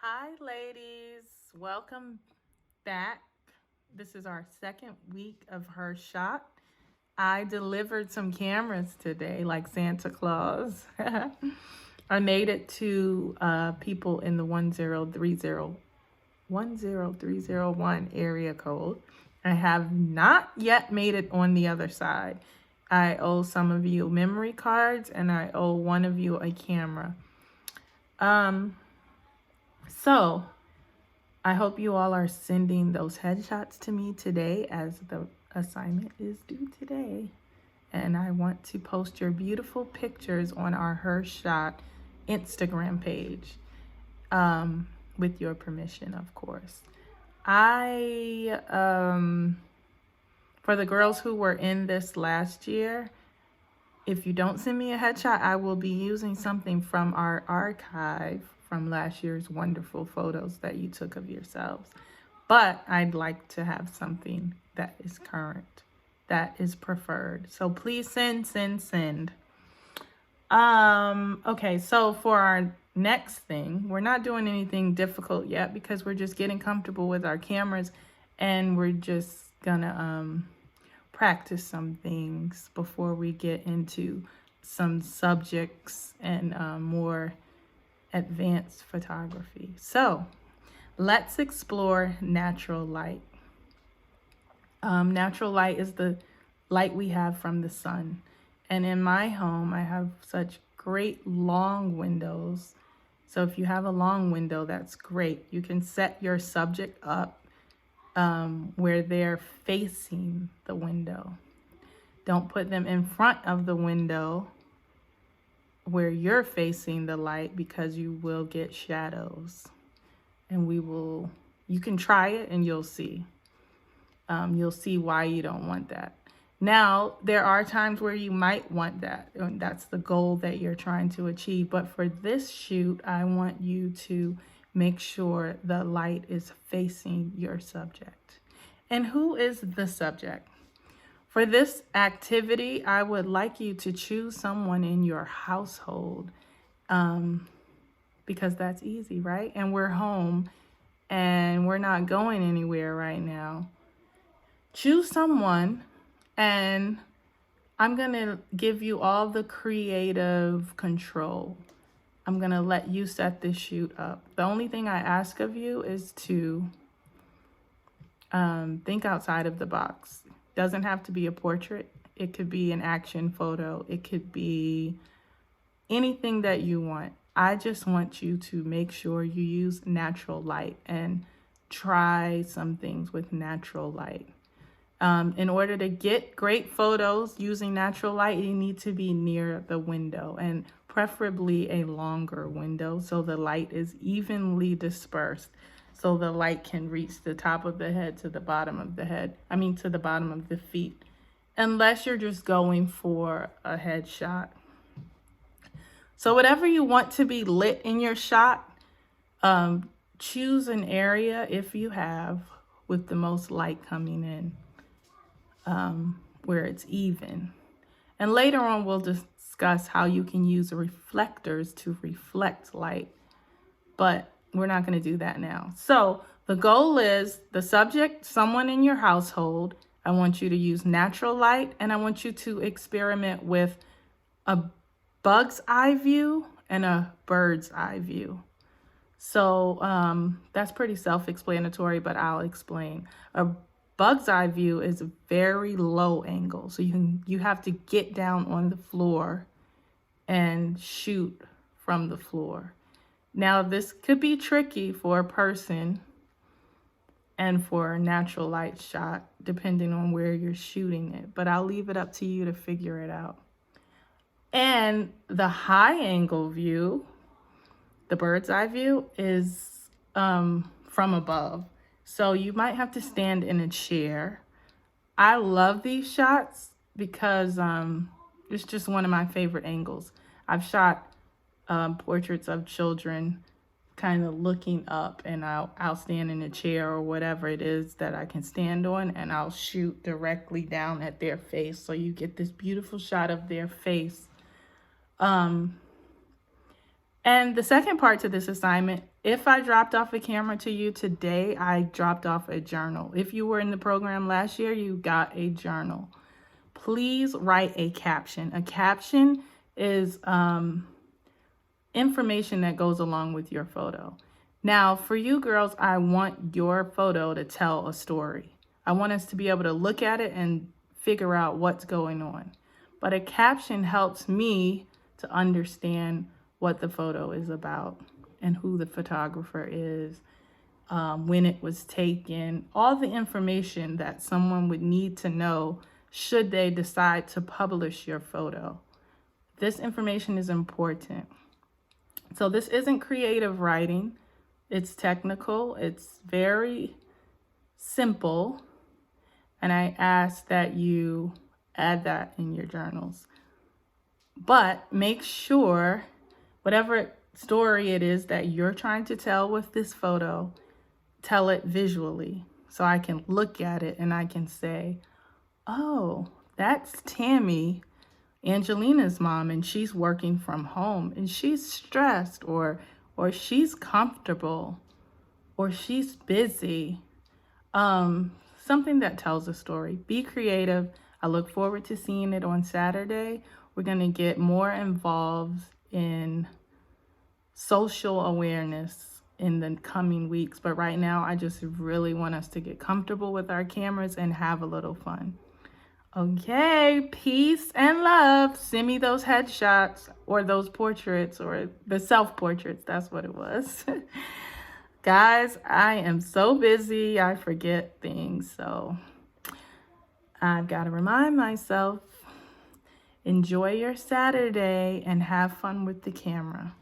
Hi, ladies. Welcome back. This is our second week of Her Shot. I delivered some cameras today, like Santa Claus. I made it to people in the 10301 area code. I have not yet made it on the other side. I owe some of you memory cards and I owe one of you a camera. Um, so I hope you all are sending those headshots to me today as the assignment is due today. And I want to post your beautiful pictures on our Her Shot Instagram page, with your permission, of course. For the girls who were in this last year, if you don't send me a headshot, I will be using something from our archive from last year's wonderful photos that you took of yourselves. But I'd like to have something that is current, that is preferred. So please send. Okay, so for our next thing, we're not doing anything difficult yet because we're just getting comfortable with our cameras and we're just gonna practice some things before we get into some subjects and more advanced photography. So let's explore natural light. Natural light is the light we have from the sun. And in my home, I have such great long windows. So if you have a long window, that's great. You can set your subject up where they're facing the window. Don't put them in front of the window where you're facing the light because you will get shadows. And you can try it and you'll see. You'll see why you don't want that. Now, there are times where you might want that. And that's the goal that you're trying to achieve. But for this shoot, I want you to make sure the light is facing your subject. And who is the subject? For this activity, I would like you to choose someone in your household, because that's easy, right? And we're home and we're not going anywhere right now. Choose someone, and I'm going to give you all the creative control. I'm going to let you set this shoot up. The only thing I ask of you is to think outside of the box. Doesn't have to be a portrait. It could be an action photo. It could be anything that you want. I just want you to make sure you use natural light and try some things with natural light. In order to get great photos using natural light, you need to be near the window, and preferably a longer window so the light is evenly dispersed, so the light can reach the top of the head to the bottom of the head. To the bottom of the feet, unless you're just going for a headshot. So whatever you want to be lit in your shot, choose an area, if you have, with the most light coming in, where it's even. And later on, we'll discuss how you can use reflectors to reflect light, but we're not going to do that now. So the goal is the subject, someone in your household. I want you to use natural light, and I want you to experiment with a bug's eye view and a bird's eye view. So that's pretty self-explanatory, but I'll explain. A bug's eye view is a very low angle, so you have to get down on the floor and shoot from the floor. Now, this could be tricky for a person and for a natural light shot, depending on where you're shooting it, but I'll leave it up to you to figure it out. And the high angle view, the bird's eye view, is from above. So you might have to stand in a chair. I love these shots because it's just one of my favorite angles. I've shot portraits of children kind of looking up, and I'll stand in a chair or whatever it is that I can stand on, and I'll shoot directly down at their face. So you get this beautiful shot of their face. And the second part to this assignment If I dropped off a camera to you today, I dropped off a journal. If you were in the program last year, you got a journal. Please write a caption. A caption is information that goes along with your photo. Now, for you girls, I want your photo to tell a story. I want us to be able to look at it and figure out what's going on. But a caption helps me to understand what the photo is about and who the photographer is, when it was taken, all the information that someone would need to know should they decide to publish your photo. This information is important. So this isn't creative writing. It's technical. It's very simple. And I ask that you add that in your journals. But make sure whatever story it is that you're trying to tell with this photo, tell it visually so I can look at it and I can say, oh, that's Tammy, Angelina's mom, and she's working from home and she's stressed, or she's comfortable, or she's busy. Something that tells a story. Be creative. I look forward to seeing it on Saturday. We're going to get more involved in social awareness in the coming weeks. But right now, I just really want us to get comfortable with our cameras and have a little fun. Okay, peace and love. Send me those headshots or those portraits or the self-portraits. That's what it was. Guys, I am so busy. I forget things. So I've got to remind myself, enjoy your Saturday and have fun with the camera.